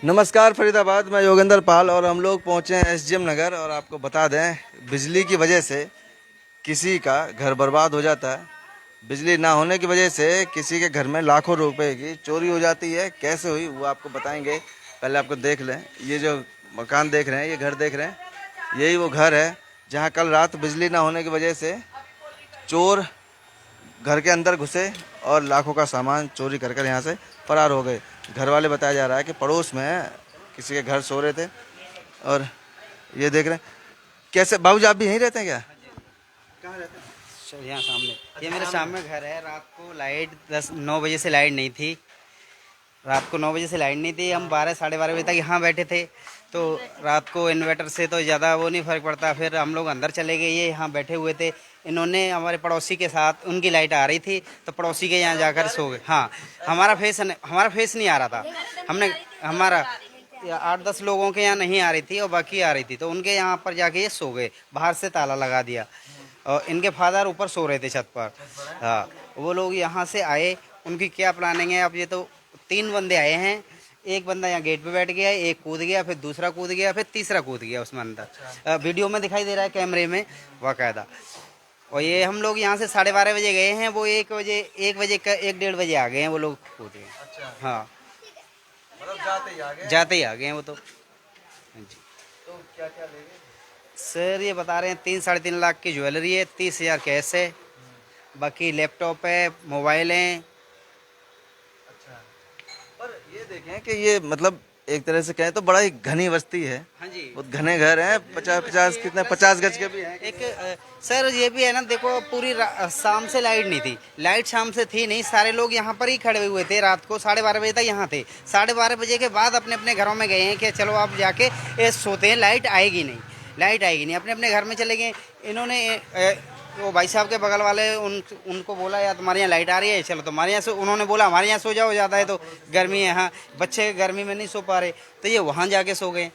नमस्कार फरीदाबाद, मैं योगेंद्र पाल और हम लोग पहुंचे हैं एसजीएम नगर। और आपको बता दें, बिजली की वजह से किसी का घर बर्बाद हो जाता है। बिजली ना होने की वजह से किसी के घर में लाखों रुपए की चोरी हो जाती है। कैसे हुई वो आपको बताएंगे। पहले आपको देख लें, ये जो मकान देख रहे हैं, ये घर देख रहे हैं, यही वो घर है जहां कल रात बिजली ना होने की वजह से चोर घर के अंदर घुसे और लाखों का सामान चोरी कर कर यहाँ से फरार हो गए। घर वाले बताया जा रहा है कि पड़ोस में किसी के घर सो रहे थे। और ये देख रहे हैं कैसे। बाबूजी आप भी यहीं रहते हैं क्या? कहाँ रहते हैं? सर यहाँ सामने, ये मेरे सामने घर है। रात को लाइट 9 बजे से लाइट नहीं थी। रात को 9 बजे से लाइट नहीं थी। हम 12 साढ़े 12 बजे तक यहाँ बैठे थे। तो रात को इन्वर्टर से तो ज़्यादा वो नहीं फ़र्क पड़ता। फिर हम लोग अंदर चले गए, ये यहाँ बैठे हुए थे। इन्होंने हमारे पड़ोसी के साथ, उनकी लाइट आ रही थी तो पड़ोसी के यहाँ जाकर सो गए। हाँ, हमारा फेस नहीं आ रहा था। हमने हमारा 8-10 लोगों के यहाँ नहीं आ रही थी और बाकी आ रही थी, तो उनके यहाँ पर जाके ये सो गए। बाहर से ताला लगा दिया और इनके फादर ऊपर सो रहे थे छत पर। हाँ, वो लोग यहाँ से आए, उनकी क्या प्लानिंग है अब। ये तो 3 बंदे आए हैं। एक बंदा यहाँ गेट पे बैठ गया, एक कूद गया, फिर दूसरा कूद गया, फिर तीसरा कूद गया उसमें अंदर। वीडियो में दिखाई दे रहा है, कैमरे में बाकायदा। और ये हम लोग यहाँ से 12:30 बजे गए हैं, वो 1 बजे 1 डेढ़ बजे आ गए हैं वो लोग कूद गए। अच्छा, हाँ, मतलब जाते ही आ गए। जाते ही आ गए हैं वो तो। हाँ जी। तो क्या क्या ले गए? सर ये बता रहे हैं 3-3.5 लाख की ज्वेलरी है, 30,000 कैश है, बाकी लैपटॉप है, मोबाइल हैं। अच्छा, पर ये देखें कि ये मतलब एक तरह से कहें तो बड़ा ही घनी बस्ती है। हाँ जी। बहुत घने घर हैं। 50 कितने 50 गज के भी हैं। सर ये भी है ना, देखो पूरी शाम से लाइट नहीं थी। लाइट शाम से थी नहीं, सारे लोग यहाँ पर ही खड़े हुए थे। रात को 12:30 बजे तक यहाँ थे। 12:30 बजे के बाद अपने अपने घरों में गए हैं कि चलो आप जाके सोते हैं, लाइट आएगी नहीं, लाइट आएगी नहीं। अपने अपने घर में चले गए। इन्होंने वो भाई साहब के बगल वाले उनको बोला, यार तुम्हारे यहाँ लाइट आ रही है, चलो तुम्हारे यहाँ सो। उन्होंने बोला हमारे यहाँ सो जाओ, ज़्यादा है तो गर्मी है। हाँ, बच्चे गर्मी में नहीं सो पा रहे, तो ये वहाँ जाके सो गए।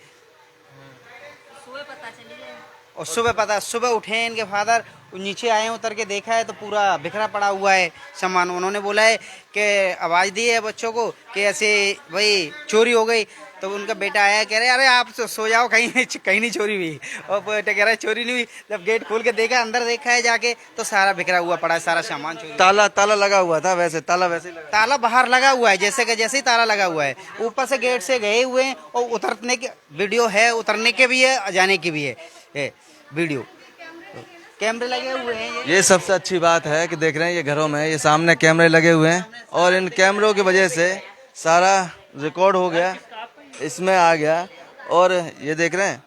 और सुबह उठे हैं इनके फादर, नीचे आए हैं, उतर के देखा है तो पूरा बिखरा पड़ा हुआ है सामान। उन्होंने बोला है कि आवाज़ दी है बच्चों को कि ऐसे भाई चोरी हो गई। तो उनका बेटा आया, कह रहे अरे आप सो जाओ, कहीं नहीं चोरी हुई। और बेटा कह रहा है चोरी नहीं हुई। जब गेट खोल के देखा, अंदर देखा है जाके, तो सारा बिखरा हुआ पड़ा है, सारा सामान चोरी। ताला लगा हुआ था। वैसे ताला वैसे ही लगा। ताला बाहर लगा हुआ है, जैसे ही ताला लगा हुआ है। ऊपर से गेट से गए हुए हैं और उतरने के वीडियो है, उतरने के भी है, जाने की भी है वीडियो। कैमरे लगे हुए हैं। ये सबसे अच्छी बात है कि देख रहे हैं ये घरों में ये सामने कैमरे लगे हुए हैं और इन कैमरों की वजह से सारा रिकॉर्ड हो गया, इसमें आ गया। और ये देख रहे हैं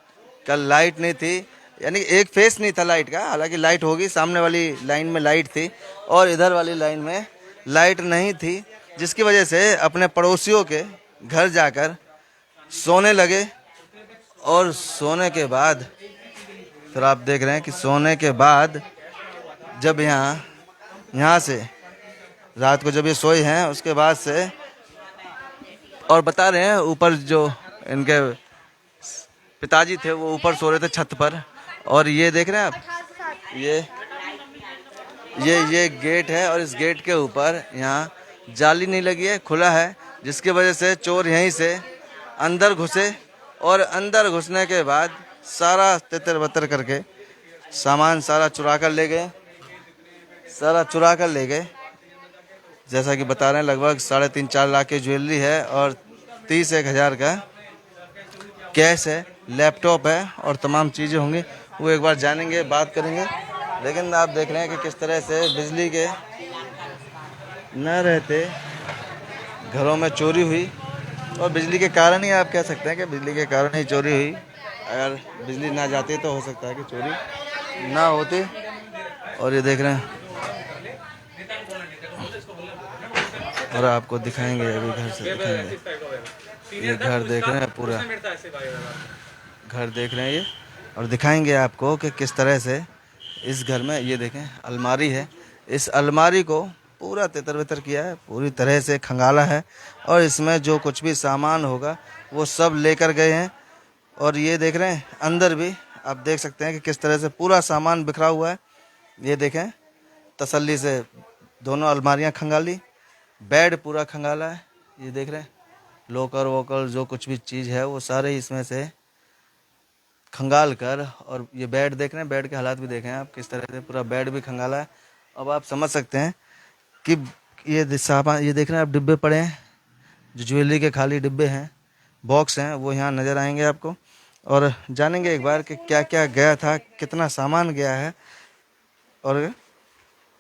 कल लाइट नहीं थी, यानी एक फेस नहीं था लाइट का। हालांकि लाइट होगी, सामने वाली लाइन में लाइट थी और इधर वाली लाइन में लाइट नहीं थी, जिसकी वजह से अपने पड़ोसियों के घर जाकर सोने लगे। और सोने के बाद फिर आप देख रहे हैं कि सोने के बाद जब यहाँ से रात को जब ये सोए हैं, उसके बाद से और बता रहे हैं ऊपर जो इनके पिताजी थे वो ऊपर सो रहे थे छत पर। और ये देख रहे हैं आप, ये गेट है और इस गेट के ऊपर यहाँ जाली नहीं लगी है, खुला है, जिसकी वजह से चोर यहीं से अंदर घुसे और अंदर घुसने के बाद सारा तितर बतर करके सामान सारा चुरा कर ले गए। जैसा कि बता रहे हैं लगभग 3.5-4 लाख की ज्वेलरी है और 30-1 हज़ार का कैश है, लैपटॉप है और तमाम चीज़ें होंगी। वो एक बार जानेंगे, बात करेंगे। लेकिन आप देख रहे हैं कि किस तरह से बिजली के न रहते घरों में चोरी हुई। और बिजली के कारण ही आप कह सकते हैं कि बिजली के कारण ही चोरी हुई। अगर बिजली ना जाती तो हो सकता है कि चोरी ना होती। और ये देख रहे हैं और आपको दिखाएंगे, अभी घर से दिखाएंगे। ये घर देख रहे हैं, पूरा घर देख रहे हैं ये, और दिखाएंगे आपको कि किस तरह से इस घर में, ये देखें अलमारी है, इस अलमारी को पूरा तितर बितर किया है, पूरी तरह से खंगाला है और इसमें जो कुछ भी सामान होगा वो सब लेकर गए हैं। और ये देख रहे हैं अंदर भी आप देख सकते हैं कि किस तरह से पूरा सामान बिखरा हुआ है। ये देखें, तसल्ली से दोनों अलमारियां खंगाली, बेड पूरा खंगाला है। ये देख रहे हैं लोकर वोकर जो कुछ भी चीज़ है वो सारे इसमें से खंगाल कर, और ये बेड देख रहे हैं, बेड के हालात भी देखें आप किस तरह से, पूरा बेड भी खंगाला है। अब आप समझ सकते हैं कि ये सामान, ये देख रहे हैं आप डिब्बे पड़े हैं, जो ज्वेलरी के खाली डिब्बे हैं, बॉक्स हैं, वो यहाँ नज़र आएंगे आपको। और जानेंगे एक बार कि क्या क्या गया था, कितना सामान गया है, और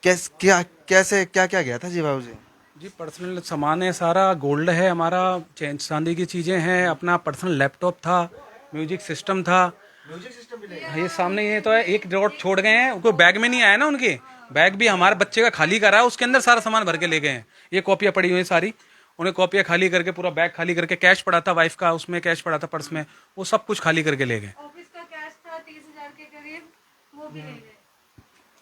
कैसे क्या क्या गया था। जी बाबू जी। जी पर्सनल सामान है, सारा गोल्ड है हमारा, चैन चांदी की चीज़ें हैं, अपना पर्सनल लैपटॉप था, म्यूजिक सिस्टम था। म्यूजिक सिस्टम भी ये सामने ये तो है, एक ड्रॉट छोड़ गए हैं, उनको बैग में नहीं आया ना, उनके बैग भी हमारे बच्चे का खाली करा है, उसके अंदर सारा सामान भर के ले गए हैं। ये कॉपियाँ पड़ी हुई हैं सारी, उन्हें कॉपियाँ खाली करके पूरा बैग खाली करके, कैश पड़ा था वाइफ का, उसमें कैश पड़ा था पर्स में, वो सब कुछ खाली करके ले गए। ऑफिस का कैश था 30,000 के करीब, वो भी ले गए।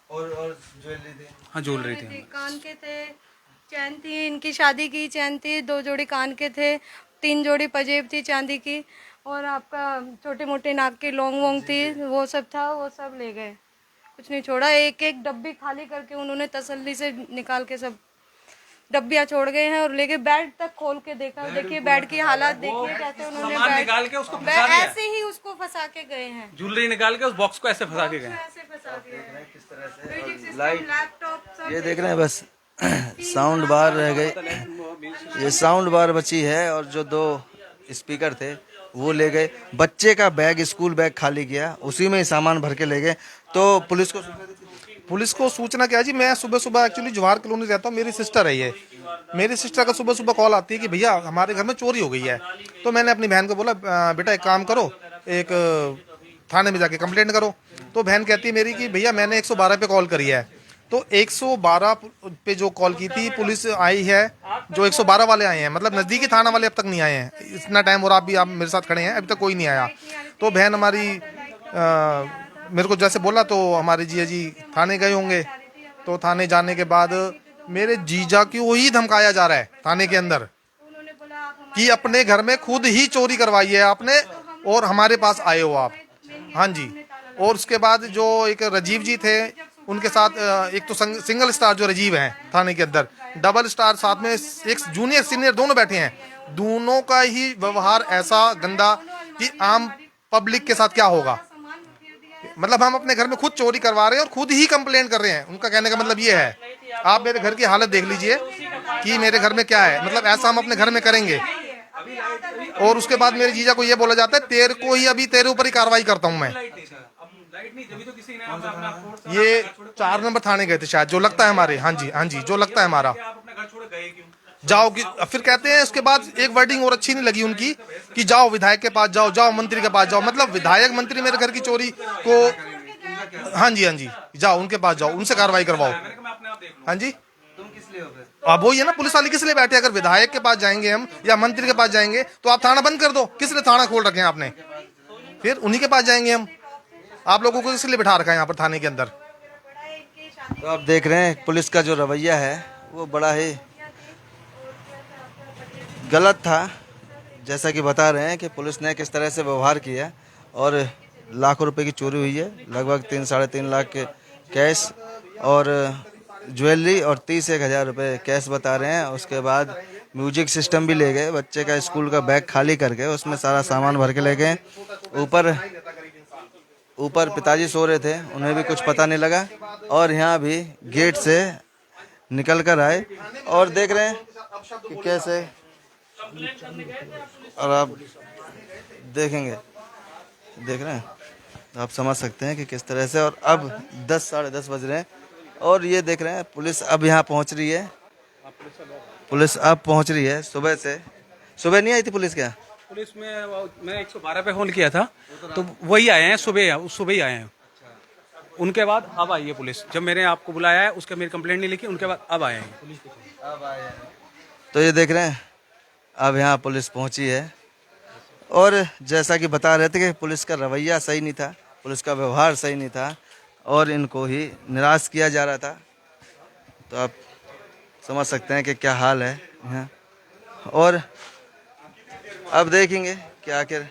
और ज्वेलरी थी। हाँ ज्वेलरी थी। कान के थे, चैन थी, इनकी शादी की चैन थी, 2 जोड़ी कान के थे, 3 जोड़ी पजेब थी चांदी की, और आपका छोटे मोटे नाक की लौंग वोंग थी, वो सब था, वो सब ले गए, कुछ नहीं छोड़ा। एक एक डब्बी खाली करके उन्होंने तसल्ली से निकाल के सब डब्बियां छोड़ गए हैं, और लेके बेड तक खोल के देखा। देखिए बेड की हालत देखिए कैसे उन्होंने सामान निकाल के उसको फंसा दिया। ऐसे ही उसको फंसा के गए हैं, ज्वेलरी निकाल के उस बॉक्स को ऐसे फंसा के गए। ऐसे फंसा दिया है। किस तरह से म्यूजिक सिस्टम, लाइट, लैपटॉप सब ये देख रहे हैं बस साउंड बार रह गए, ये साउंड बार बची है, और जो 2 स्पीकर थे वो ले गए। बच्चे का बैग, स्कूल बैग खाली किया, उसी में ही सामान भर के ले गए। तो पुलिस को सूचना क्या है जी, मैं सुबह सुबह एक्चुअली जवाहर कॉलोनी रहता हूँ, मेरी सिस्टर है ये, मेरी सिस्टर का सुबह सुबह कॉल आती है कि भैया हमारे घर में चोरी हो गई है। तो मैंने अपनी बहन को बोला बेटा एक काम करो, एक थाने में जाके कंप्लेंट करो। तो बहन कहती है मेरी कि भैया मैंने 112 पे कॉल करी है। तो 112 पे जो कॉल की थी पुलिस आई है, जो 112 वाले आए हैं, मतलब नज़दीकी थाना वाले अब तक नहीं आए हैं, इतना टाइम और आप मेरे साथ खड़े हैं, अभी तक कोई नहीं आया। तो बहन हमारी मेरे को जैसे बोला, तो हमारे जिया जी थाने गए होंगे। तो थाने जाने के बाद मेरे जीजा को ही धमकाया जा रहा है थाने के अंदर कि अपने घर में खुद ही चोरी करवाई है आपने और हमारे पास आए हो आप। हाँ जी। और उसके बाद जो एक राजीव जी थे, उनके साथ एक तो सिंगल स्टार जो राजीव हैं थाने के अंदर, डबल स्टार साथ में एक जूनियर सीनियर दोनों बैठे हैं। दोनों का ही व्यवहार ऐसा गंदा कि आम पब्लिक के साथ क्या होगा। मतलब हम अपने घर में खुद चोरी करवा रहे हैं और खुद ही कंप्लेंट कर रहे हैं। उनका कहने का मतलब ये है, आप मेरे घर की हालत देख लीजिए कि मेरे घर में क्या है, मतलब ऐसा हम अपने घर में करेंगे। और उसके बाद मेरे जीजा को ये बोला जाता है तेरे को ही अभी तेरे ऊपर ही कार्रवाई करता हूँ मैं। ये 4 नंबर थाने गए थे शायद, जो लगता है हमारे। हाँ जी, हाँ जी, जो लगता है हमारा। जाओ कि फिर कहते हैं, उसके बाद एक वर्डिंग और अच्छी नहीं लगी उनकी कि जाओ विधायक के पास जाओ, जाओ मंत्री के पास जाओ। मतलब विधायक मंत्री मेरे घर की चोरी को, हाँ जी, हाँ जी, जाओ उनके पास जाओ, उनसे कार्रवाई करवाओ। हाँ जी, तुम किस लिए हो फिर? अब वही है ना, पुलिस वाले किस लिए बैठे? अगर विधायक के पास जाएंगे हम या मंत्री के पास जाएंगे तो आप थाना बंद कर दो। किस लिए थाना खोल रखे हैं आपने? फिर उन्हीं के पास जाएंगे हम। आप लोगों को इसलिए बिठा रखा है यहाँ पर थाने के अंदर। तो आप देख रहे हैं पुलिस का जो रवैया है वो बड़ा ही गलत था। जैसा कि बता रहे हैं कि पुलिस ने किस तरह से व्यवहार किया, और लाखों रुपए की चोरी हुई है, लगभग 3-3.5 लाख के कैश और ज्वेलरी और 30-1 हज़ार रुपये कैश बता रहे हैं। उसके बाद म्यूजिक सिस्टम भी ले गए, बच्चे का स्कूल का बैग खाली करके उसमें सारा सामान भर के ले गए। ऊपर पिताजी सो रहे थे, उन्हें भी कुछ पता नहीं लगा, और यहाँ भी गेट से निकल कर आए और देख रहे हैं कि कैसे, और आप देखेंगे, देख रहे हैं तो आप समझ सकते हैं कि किस तरह से। और अब 10-10:30 बज रहे हैं और ये देख रहे हैं पुलिस अब यहाँ पहुँच रही है। पुलिस अब पहुँच रही है। सुबह से, सुबह नहीं आई थी पुलिस क्या? पुलिस में मैं 112 पे फोन किया था, तो वही आए हैं सुबह ही आए हैं। उनके बाद अब आई है पुलिस। जब मैंने आपको बुलाया है उसके मेरी कंप्लेंट नहीं लिखी, उनके बाद अब आए हैं पुलिस। अब आए हैं। तो ये देख रहे हैं अब यहाँ पुलिस पहुँची है, और जैसा कि बता रहे थे कि पुलिस का रवैया सही नहीं था, पुलिस का व्यवहार सही नहीं था, और इनको ही निराश किया जा रहा था। तो आप समझ सकते हैं कि क्या हाल है यहाँ। और अब देखेंगे कि आखिर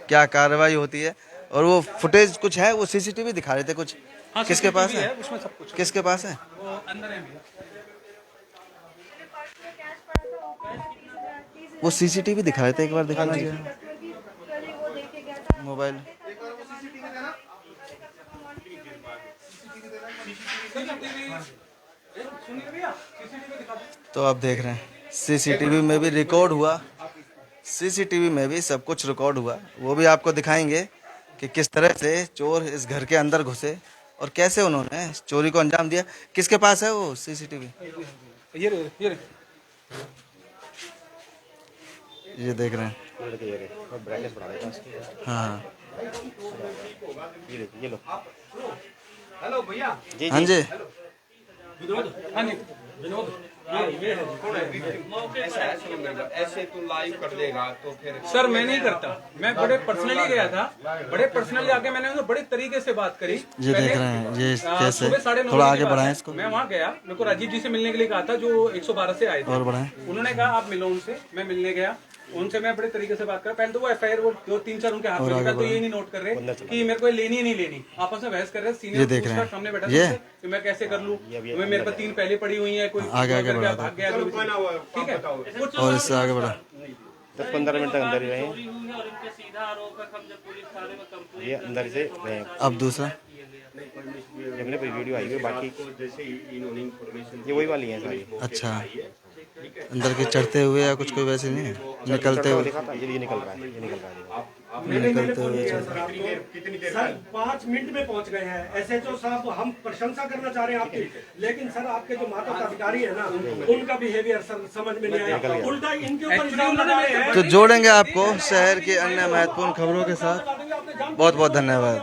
क्या कार्रवाई होती है। और वो फुटेज कुछ है, वो सीसीटीवी दिखा रहे थे कुछ। हाँ, किसके पास है? उसमें सब कुछ किसके पास है? वो अंदर है। वो सीसीटीवी दिखा रहे थे, एक बार दिखाना चाहिए मोबाइल। तो आप देख रहे हैं सीसीटीवी में भी रिकॉर्ड हुआ, सीसीटीवी में भी सब कुछ रिकॉर्ड हुआ। वो भी आपको दिखाएंगे कि किस तरह से चोर इस घर के अंदर घुसे और कैसे उन्होंने इस चोरी को अंजाम दिया। किसके पास है वो सीसीटीवी? ये देख रहे हैं। हाँ हेलो भैया। हाँ जी। हाँ जी विनोद, ऐसे तो लाइव कर देगा तो फिर सर मैं नहीं करता, मैं बड़े पर्सनली गया था, बड़े पर्सनली आके मैंने उनसे बड़े तरीके से बात करी। ये देख रहे हैं ये कैसे, सुबह 9:30 थोड़ा आगे बढ़ाएं इसको मैं वहाँ गया, मेरे को राजीव जी से मिलने के लिए कहा था जो 112 से आए थे। और बढ़ाएं। उन्होंने कहा आप मिलो उनसे, मैं मिलने गया, उनसे मैं बड़े तरीके से बात कर। पहले तो वो एफआईआर वो 2-3-4 उनके हाथ में निकला, तो ये नहीं नोट कर रहे कि मेरे को लेनी है नहीं लेनी, आपस में बहस कर रहे। ये देख रहे सीनियर हैं। सामने बैठा ये कि मैं कैसे कर लूं, मेरे पास 3 पहले पड़ी हुई है, कोई आगे बढ़ा भाग गया, ठीक है। और इससे आगे बढ़ा। 10-15 मिनट तक अंदर ही रहे, ये अंदर से रहे। अब दूसरा अपने पर वीडियो आई हुई, बाकी ये वही वाली है सारी। अच्छा, अंदर के चढ़ते हुए या कुछ कोई वैसे नहीं है, निकलते हुए देखा था, ये निकल रहा है, ये निकल रहा है। निकलते हुए चढ़ते। सर 5 मिनट में पहुंच गए हैं। एसएचओ साहब हम प्रशंसा करना चाह रहे हैं आपकी, लेकिन सर आपके जो माता अधिकारी है ना, उनका बिहेवियर सर समझ में नहीं आया, उल्टा इनके ऊपर इल्जाम लगा रहे हैं। तो जोड़ेंगे आपको शहर की अन्य महत्वपूर्ण खबरों के साथ। बहुत बहुत धन्यवाद।